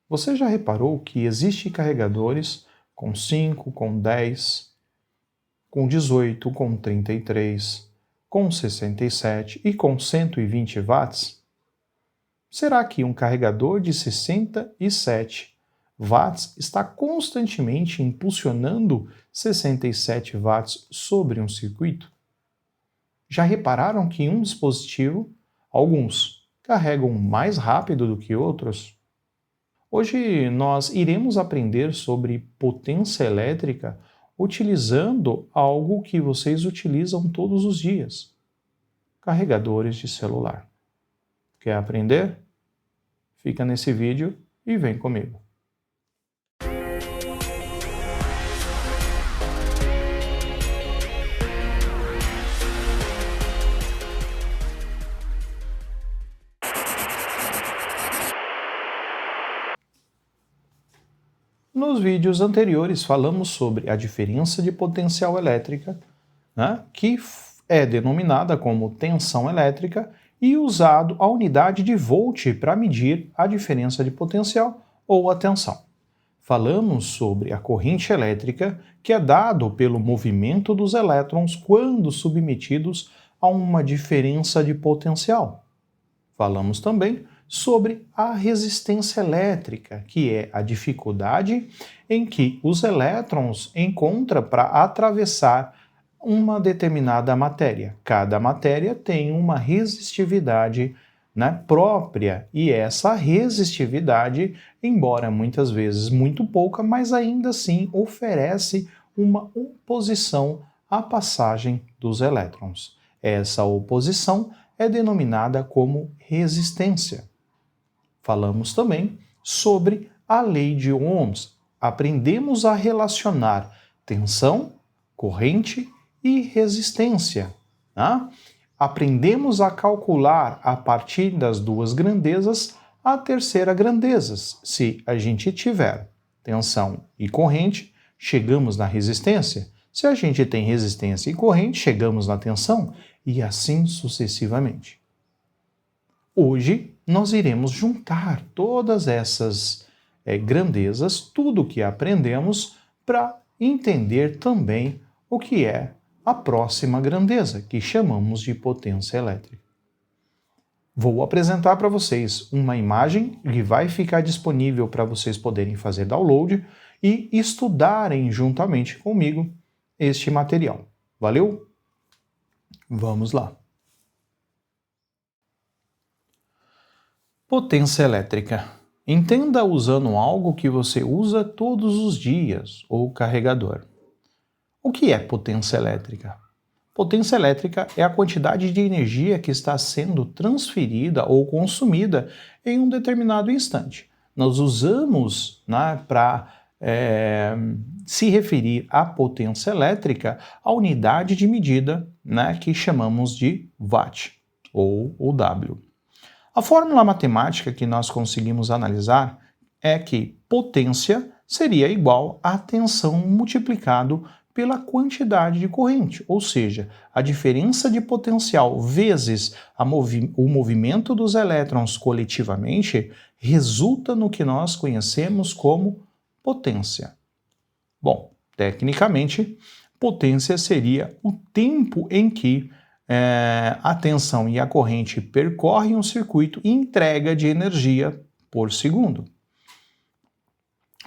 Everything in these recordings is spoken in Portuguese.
Você já reparou que existem carregadores com 5, com 10, com 18, com 33, com 67 e com 120 watts? Será que um carregador de 67 watts está constantemente impulsionando 67 watts sobre um circuito? Já repararam que um dispositivo, alguns, carregam mais rápido do que outros? Hoje nós iremos aprender sobre potência elétrica utilizando algo que vocês utilizam todos os dias: carregadores de celular. Quer aprender? Fica nesse vídeo e vem comigo. Nos vídeos anteriores falamos sobre a diferença de potencial elétrica, né, que é denominada como tensão elétrica, e usado a unidade de volt para medir a diferença de potencial ou a tensão. Falamos sobre a corrente elétrica, que é dado pelo movimento dos elétrons quando submetidos a uma diferença de potencial. Falamos também sobre a resistência elétrica, que é a dificuldade em que os elétrons encontram para atravessar uma determinada matéria. Cada matéria tem uma resistividade, né, própria, e essa resistividade, embora muitas vezes muito pouca, mas ainda assim oferece uma oposição à passagem dos elétrons. Essa oposição é denominada como resistência. Falamos também sobre a lei de Ohms. Aprendemos a relacionar tensão, corrente e resistência. Tá? Aprendemos a calcular a partir das duas grandezas a terceira grandeza. Se a gente tiver tensão e corrente, chegamos na resistência. Se a gente tem resistência e corrente, chegamos na tensão, e assim sucessivamente. Hoje nós iremos juntar todas essas grandezas, tudo o que aprendemos, para entender também o que é a próxima grandeza, que chamamos de potência elétrica. Vou apresentar para vocês uma imagem que vai ficar disponível para vocês poderem fazer download e estudarem juntamente comigo este material. Valeu? Vamos lá. Potência elétrica. Entenda usando algo que você usa todos os dias, ou carregador. O que é potência elétrica? Potência elétrica é a quantidade de energia que está sendo transferida ou consumida em um determinado instante. Nós usamos, né, para se referir à potência elétrica a unidade de medida, né, que chamamos de watt, ou o W. A fórmula matemática que nós conseguimos analisar é que potência seria igual a tensão multiplicado pela quantidade de corrente, ou seja, a diferença de potencial vezes o movimento dos elétrons coletivamente resulta no que nós conhecemos como potência. Bom, tecnicamente, potência seria o tempo em que a tensão e a corrente percorrem um circuito e entrega de energia por segundo.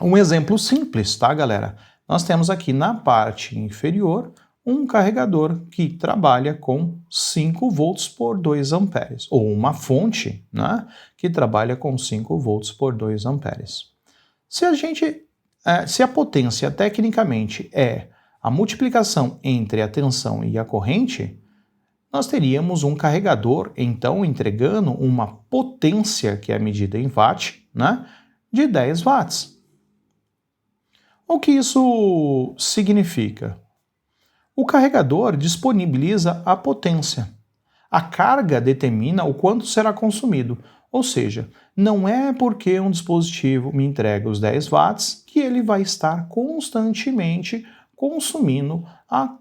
Um exemplo simples, tá, galera? Nós temos aqui na parte inferior um carregador que trabalha com 5 volts por 2 amperes, ou uma fonte, né, que trabalha com 5 volts por 2 amperes. Se a potência tecnicamente é a multiplicação entre a tensão e a corrente, nós teríamos um carregador, então, entregando uma potência, que é medida em watt, né, de 10 watts. O que isso significa? O carregador disponibiliza a potência. A carga determina o quanto será consumido, ou seja, não é porque um dispositivo me entrega os 10 watts que ele vai estar constantemente consumindo a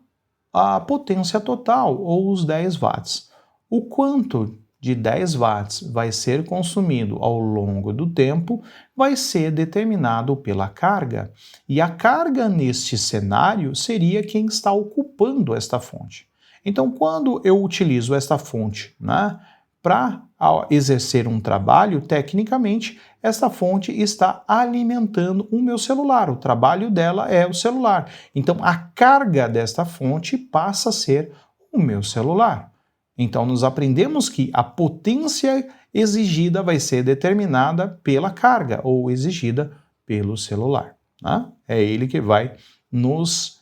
potência total, ou os 10 watts. O quanto de 10 watts vai ser consumido ao longo do tempo vai ser determinado pela carga. E a carga neste cenário seria quem está ocupando esta fonte. Então, quando eu utilizo esta fonte, né, para exercer um trabalho, tecnicamente, esta fonte está alimentando o meu celular. O trabalho dela é o celular. Então, a carga desta fonte passa a ser o meu celular. Então, nós aprendemos que a potência exigida vai ser determinada pela carga ou exigida pelo celular. Né? É ele que vai nos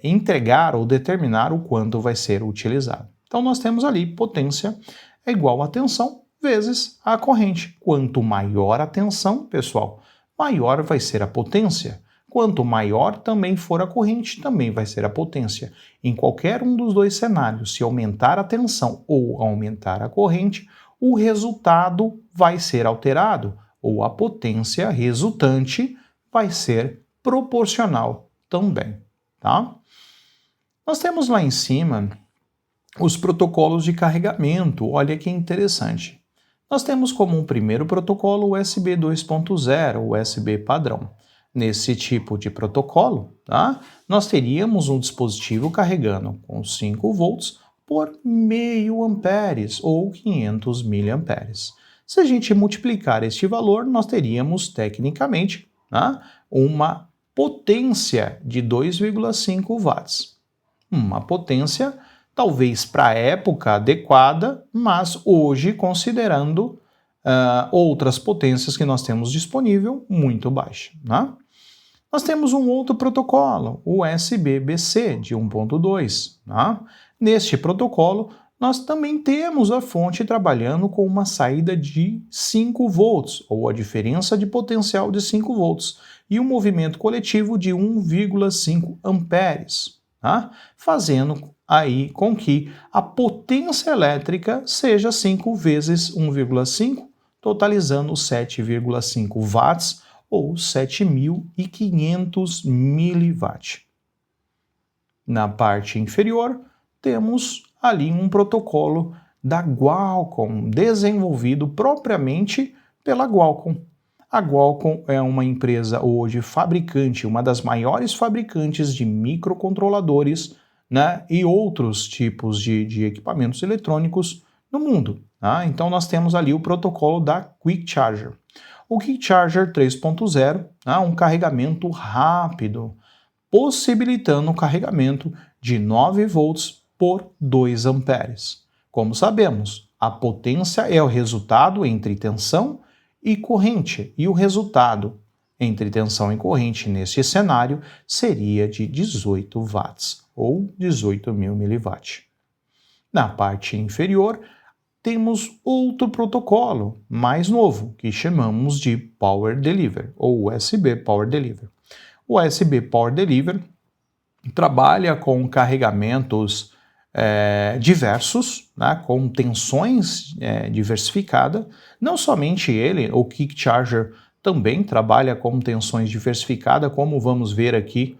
entregar ou determinar o quanto vai ser utilizado. Então, nós temos ali potência é igual a tensão vezes a corrente. Quanto maior a tensão, pessoal, maior vai ser a potência. Quanto maior também for a corrente, também vai ser a potência. Em qualquer um dos dois cenários, se aumentar a tensão ou aumentar a corrente, o resultado vai ser alterado, ou a potência resultante vai ser proporcional também, tá? Nós temos lá em cima os protocolos de carregamento. Olha que interessante. Nós temos como um primeiro protocolo o USB 2.0, o USB padrão. Nesse tipo de protocolo, tá? Nós teríamos um dispositivo carregando com 5 volts por meio amperes ou 500 miliamperes. Se a gente multiplicar este valor, nós teríamos tecnicamente, tá, uma potência de 2,5 watts. Uma potência talvez para a época adequada, mas hoje, considerando outras potências que nós temos disponível, muito baixa. Né? Nós temos um outro protocolo, o USB-BC de 1.2. Né? Neste protocolo, nós também temos a fonte trabalhando com uma saída de 5 volts, ou a diferença de potencial de 5 volts, e um movimento coletivo de 1,5 amperes, tá? Fazendo aí com que a potência elétrica seja 5 vezes 1,5, totalizando 7,5 watts, ou 7.500 miliwatt. Na parte inferior, temos ali um protocolo da Qualcomm, desenvolvido propriamente pela Qualcomm. A Qualcomm é uma empresa hoje fabricante, uma das maiores fabricantes de microcontroladores, né, e outros tipos de equipamentos eletrônicos no mundo. Tá? Então nós temos ali o protocolo da Quick Charger. O Quick Charger 3.0, um carregamento rápido, possibilitando o carregamento de 9 volts por 2 amperes. Como sabemos, a potência é o resultado entre tensão e corrente, e o resultado entre tensão e corrente neste cenário seria de 18 watts, ou 18.000 miliwatt. Na parte inferior, temos outro protocolo mais novo, que chamamos de Power Delivery, ou USB Power Delivery. O USB Power Delivery trabalha com carregamentos diversos, né, com tensões diversificadas. Não somente ele, o Quick Charger também trabalha com tensões diversificadas, como vamos ver aqui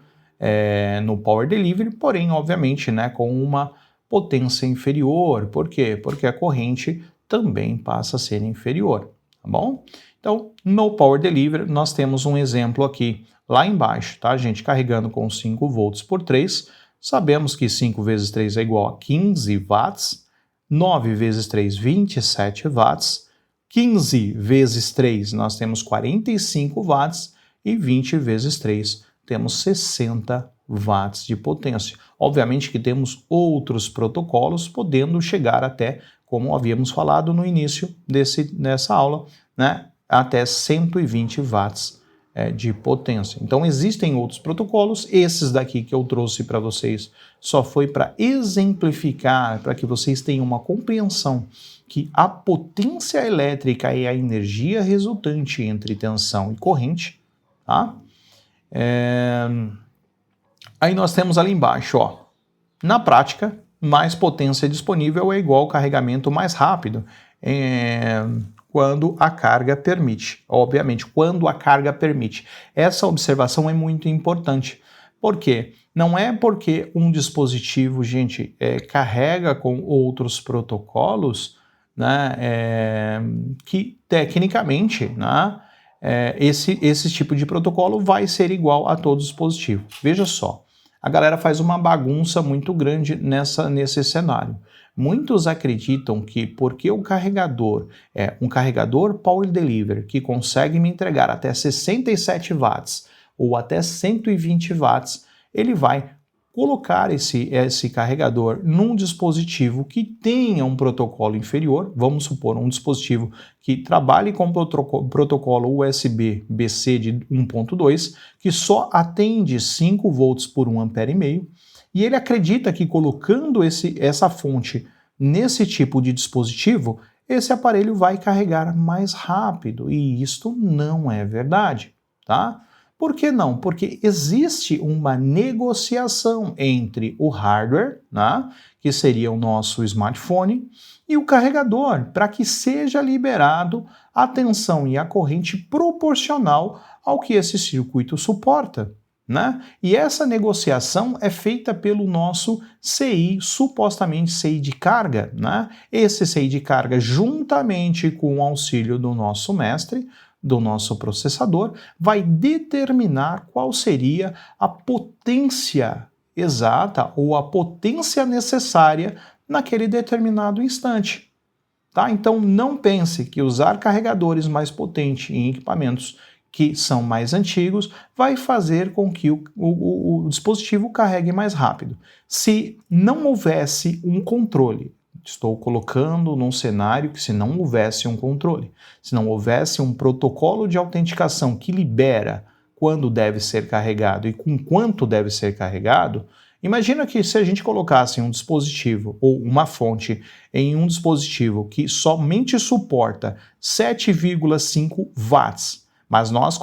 no Power Delivery, porém, obviamente, né, com uma potência inferior. Por quê? Porque a corrente também passa a ser inferior, tá bom? Então, no Power Delivery, nós temos um exemplo aqui, lá embaixo, tá, gente? Carregando com 5 volts por 3, sabemos que 5 vezes 3 é igual a 15 watts, 9 vezes 3, 27 watts, 15 vezes 3, nós temos 45 watts, e 20 vezes 3, temos 60 watts de potência. Obviamente que temos outros protocolos, podendo chegar até, como havíamos falado no início dessa aula, né, até 120 watts de potência. Então existem outros protocolos, esses daqui que eu trouxe para vocês só foi para exemplificar, para que vocês tenham uma compreensão que a potência elétrica é a energia resultante entre tensão e corrente, tá? Aí nós temos ali embaixo, ó, na prática, mais potência disponível é igual ao carregamento mais rápido, quando a carga permite. Obviamente, quando a carga permite. Essa observação é muito importante. Por quê? Não é porque um dispositivo, gente, carrega com outros protocolos, né, que tecnicamente, né, esse tipo de protocolo vai ser igual a todos os dispositivos. Veja só, a galera faz uma bagunça muito grande nesse cenário. Muitos acreditam que porque o carregador é um carregador Power Delivery que consegue me entregar até 67 watts ou até 120 watts, ele vai colocar esse carregador num dispositivo que tenha um protocolo inferior, vamos supor, um dispositivo que trabalhe com protocolo USB-BC de 1.2, que só atende 5 volts por 1,5 ampere, e ele acredita que colocando essa fonte nesse tipo de dispositivo, esse aparelho vai carregar mais rápido, e isto não é verdade, tá? Por que não? Porque existe uma negociação entre o hardware, né, que seria o nosso smartphone, e o carregador, para que seja liberado a tensão e a corrente proporcional ao que esse circuito suporta, né? E essa negociação é feita pelo nosso CI, supostamente CI de carga, né? Esse CI de carga, juntamente com o auxílio do nosso mestre, do nosso processador, vai determinar qual seria a potência exata ou a potência necessária naquele determinado instante. Tá? Então não pense que usar carregadores mais potentes em equipamentos que são mais antigos vai fazer com que o dispositivo carregue mais rápido. Se não houvesse um controle, estou colocando num cenário que se não houvesse um controle, se não houvesse um protocolo de autenticação que libera quando deve ser carregado e com quanto deve ser carregado, imagina que se a gente colocasse um dispositivo ou uma fonte em um dispositivo que somente suporta 7,5 watts, mas nós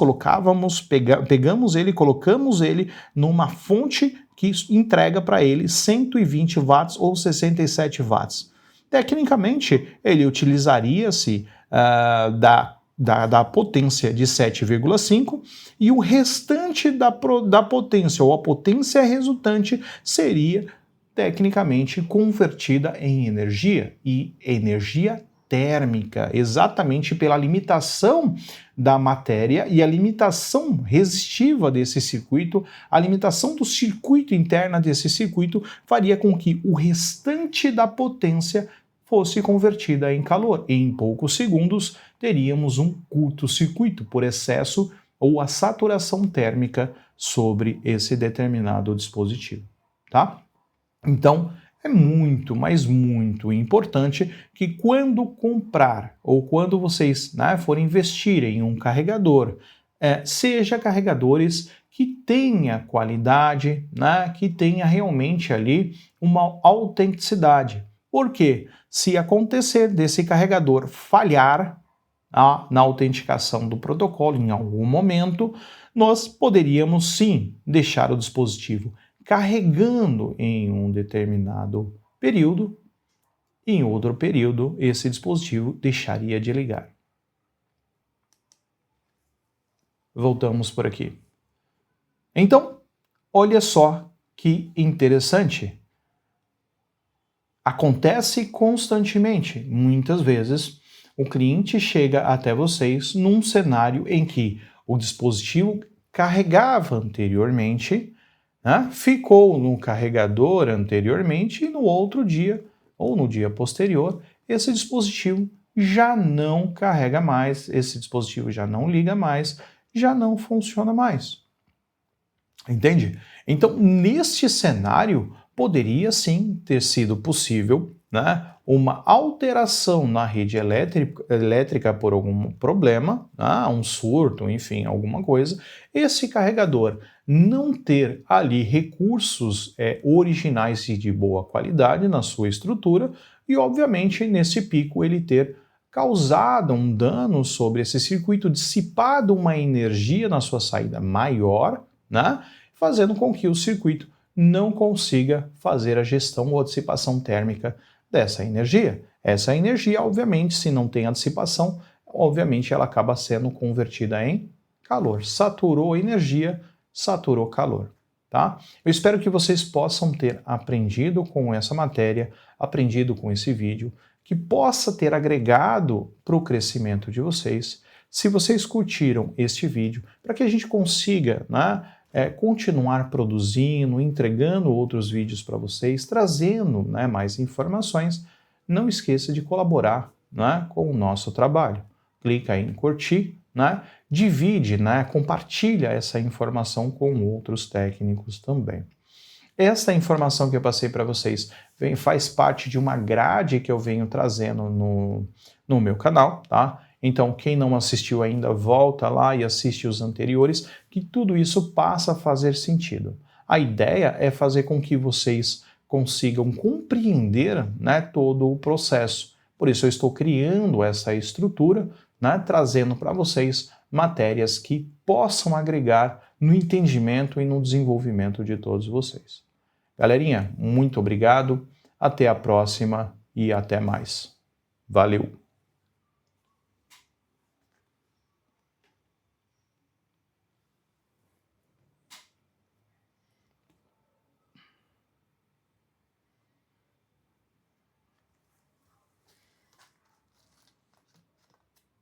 pegamos ele, colocamos ele numa fonte que entrega para ele 120 watts ou 67 watts. Tecnicamente, ele utilizaria-se da potência de 7,5 e o restante da potência, ou a potência resultante, seria tecnicamente convertida em energia, e energia térmica, exatamente pela limitação da matéria e a limitação resistiva desse circuito, a limitação do circuito interno desse circuito faria com que o restante da potência fosse convertida em calor. E em poucos segundos teríamos um curto-circuito por excesso ou a saturação térmica sobre esse determinado dispositivo, tá? Então, é muito, mas muito importante que quando comprar ou quando vocês forem investir em um carregador, seja carregadores que tenha qualidade, que tenha realmente ali uma autenticidade. Por quê? Se acontecer desse carregador falhar na autenticação do protocolo em algum momento, nós poderíamos sim deixar o dispositivo carregando em um determinado período, e em outro período esse dispositivo deixaria de ligar. Voltamos por aqui. Então, olha só que interessante. Acontece constantemente. Muitas vezes, o cliente chega até vocês num cenário em que o dispositivo carregava anteriormente, ficou no carregador anteriormente e no outro dia, ou no dia posterior, esse dispositivo já não carrega mais, esse dispositivo já não liga mais, já não funciona mais. Entende? Então, neste cenário, poderia sim ter sido possível uma alteração na rede elétrica por algum problema, um surto, enfim, alguma coisa, esse carregador não ter ali recursos originais e de boa qualidade na sua estrutura e, obviamente, nesse pico ele ter causado um dano sobre esse circuito, dissipado uma energia na sua saída maior, fazendo com que o circuito não consiga fazer a gestão ou a dissipação térmica dessa energia. Essa energia, obviamente, se não tem a dissipação, obviamente ela acaba sendo convertida em calor. Saturou energia, saturou calor, tá? Eu espero que vocês possam ter aprendido com essa matéria, aprendido com esse vídeo, que possa ter agregado para o crescimento de vocês. Se vocês curtiram este vídeo, para que a gente consiga, né, continuar produzindo, entregando outros vídeos para vocês, trazendo, né, mais informações, não esqueça de colaborar, né, com o nosso trabalho. Clica aí em curtir, né, divide, né, compartilha essa informação com outros técnicos também. Essa informação que eu passei para vocês faz parte de uma grade que eu venho trazendo no meu canal, tá? Então, quem não assistiu ainda, volta lá e assiste os anteriores, que tudo isso passa a fazer sentido. A ideia é fazer com que vocês consigam compreender, né, todo o processo. Por isso eu estou criando essa estrutura, né, trazendo para vocês matérias que possam agregar no entendimento e no desenvolvimento de todos vocês. Galerinha, muito obrigado, até a próxima e até mais. Valeu!